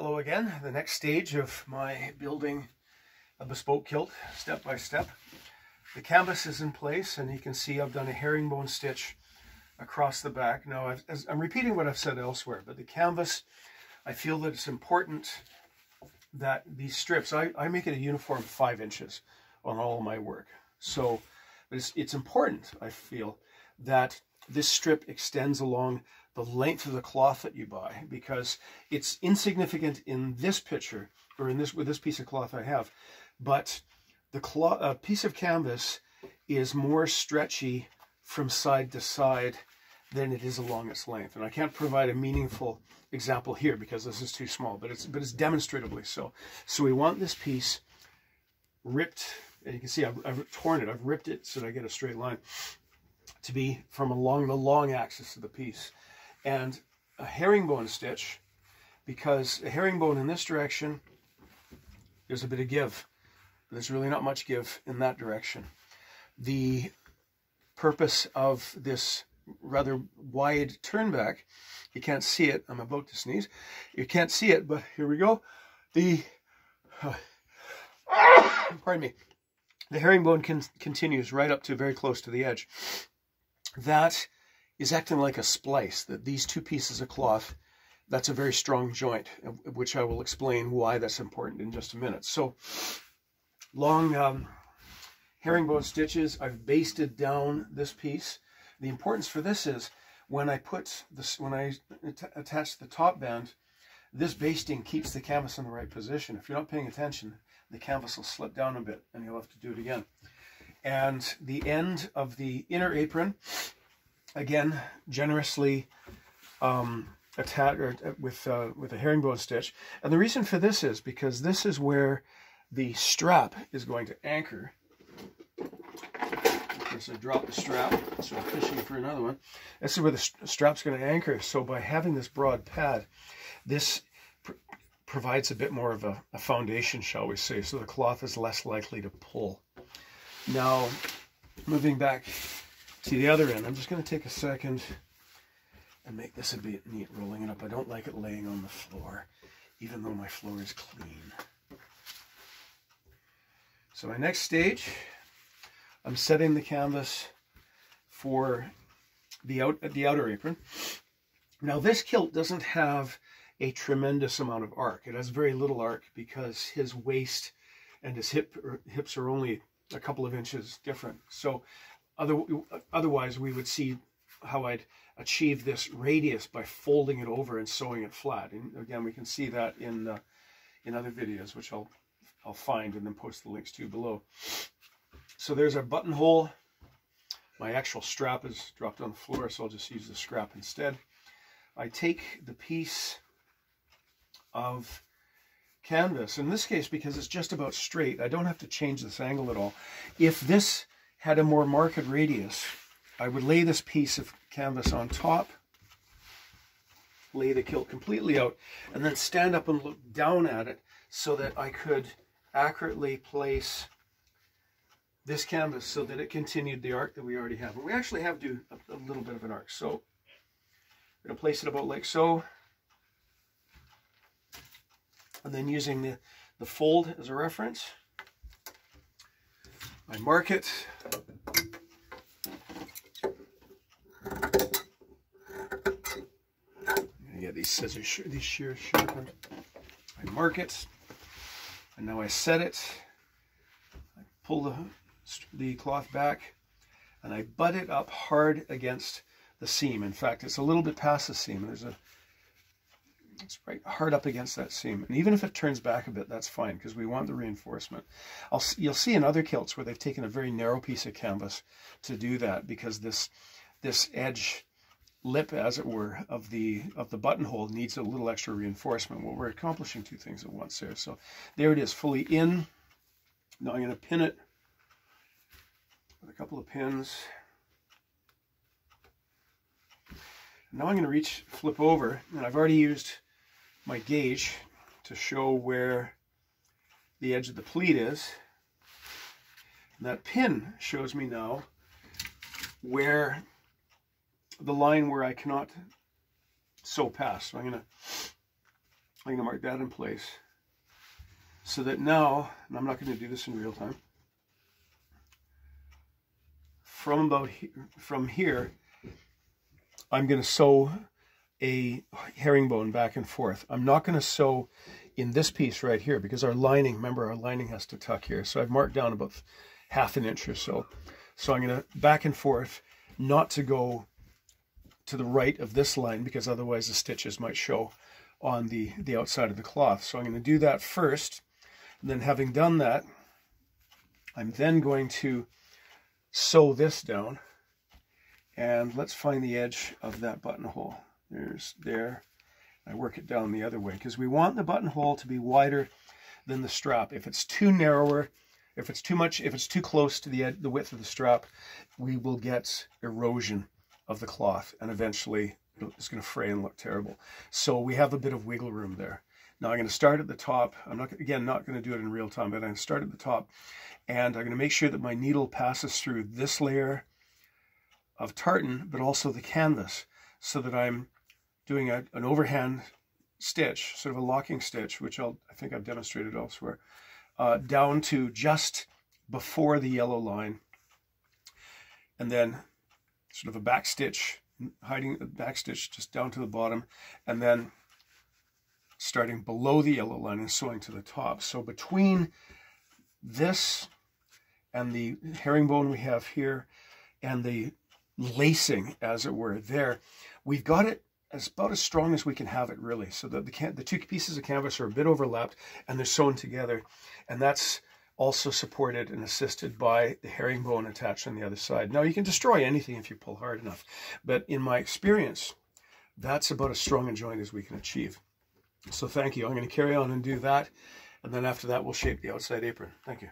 Hello again. The next stage of my building a bespoke kilt, step by step. The canvas is in place, and you can see I've done a herringbone stitch across the back. Now, I'm repeating what I've said elsewhere, but the canvas, I feel that it's important that these strips, I make it a uniform 5 inches on all of my work. So it's important, I feel, that this strip extends along the length of the cloth that you buy, because it's insignificant in this picture, or with this piece of cloth I have, but the piece of canvas is more stretchy from side to side than it is along its length. And I can't provide a meaningful example here because this is too small, but it's demonstratively so. So we want this piece ripped, and you can see I've torn it, I've ripped it so that I get a straight line, to be from along the long axis of the piece. And a herringbone stitch, because a herringbone in this direction, there's a bit of give. There's really not much give in that direction. The purpose of this rather wide turn back, you can't see it, I'm about to sneeze, you can't see it, but here we go. Pardon me, the herringbone continues right up to very close to the edge. That is acting like a splice, that these two pieces of cloth, that's a very strong joint, which I will explain why that's important in just a minute. So, long herringbone stitches, I've basted down this piece. The importance for this is when I attach the top band, this basting keeps the canvas in the right position. If you're not paying attention, the canvas will slip down a bit and you'll have to do it again. And the end of the inner apron, again, generously attached with a herringbone stitch. And the reason for this is because this is where the strap is going to anchor. Of course, I dropped the strap, so I'm fishing for another one. This is where the strap's going to anchor. So by having this broad pad, this provides a bit more of a foundation, shall we say, so the cloth is less likely to pull. Now, moving back to the other end, I'm just going to take a second and make this a bit neat, rolling it up. I don't like it laying on the floor, even though my floor is clean. So my next stage, I'm setting the canvas for the outer apron. Now this kilt doesn't have a tremendous amount of arc. It has very little arc because his waist and his hips are only a couple of inches different. So otherwise we would see how I'd achieve this radius by folding it over and sewing it flat. And again, we can see that in other videos, which I'll find and then post the links to below. So there's our buttonhole. My actual strap is dropped on the floor, so I'll just use the scrap instead. I take the piece of canvas, in this case, because it's just about straight, I don't have to change this angle at all. If this had a more marked radius, I would lay this piece of canvas on top, lay the kilt completely out, and then stand up and look down at it so that I could accurately place this canvas so that it continued the arc that we already have. And we actually have to do a little bit of an arc. So I'm going to place it about like so. And then using the fold as a reference, I mark it. I'm going to get these scissors, these shears sharpened. I mark it, and now I set it. I pull the cloth back, and I butt it up hard against the seam. In fact, it's a little bit past the seam. It's right hard up against that seam. And even if it turns back a bit, that's fine, because we want the reinforcement. You'll see in other kilts where they've taken a very narrow piece of canvas to do that, because this edge lip, as it were, of the buttonhole needs a little extra reinforcement. Well, we're accomplishing two things at once there. So there it is, fully in. Now I'm going to pin it with a couple of pins. Now I'm going to flip over, and I've already used my gauge to show where the edge of the pleat is. And that pin shows me now where the line where I cannot sew past. So I'm going to I'm going to mark that in place so that now, and I'm not going to do this in real time, from here, I'm going to sew a herringbone back and forth. I'm not going to sew in this piece right here because our lining, remember our lining has to tuck here. So I've marked down about 1/2 inch or so. So I'm going to back and forth, not to go to the right of this line because otherwise the stitches might show on the outside of the cloth. So I'm going to do that first. And then having done that, I'm then going to sew this down. And let's find the edge of that buttonhole. There. I work it down the other way because we want the buttonhole to be wider than the strap. If it's too narrower, if it's too close to the width of the strap, we will get erosion of the cloth and eventually it's going to fray and look terrible. So we have a bit of wiggle room there. Now I'm going to start at the top. I'm not going to do it in real time, but I'm going to start at the top and I'm going to make sure that my needle passes through this layer of tartan, but also the canvas, so that I'm doing an overhand stitch, sort of a locking stitch, which I think I've demonstrated elsewhere, down to just before the yellow line, and then sort of a back stitch, hiding a back stitch just down to the bottom, and then starting below the yellow line and sewing to the top. So between this and the herringbone we have here and the lacing, as it were, there, we've got it about as strong as we can have it, really, so that the two pieces of canvas are a bit overlapped and they're sewn together, and that's also supported and assisted by the herringbone attached on the other side. Now you can destroy anything if you pull hard enough, but in my experience that's about as strong a joint as we can achieve. So thank you. I'm going to carry on and do that, and then after that we'll shape the outside apron. Thank you.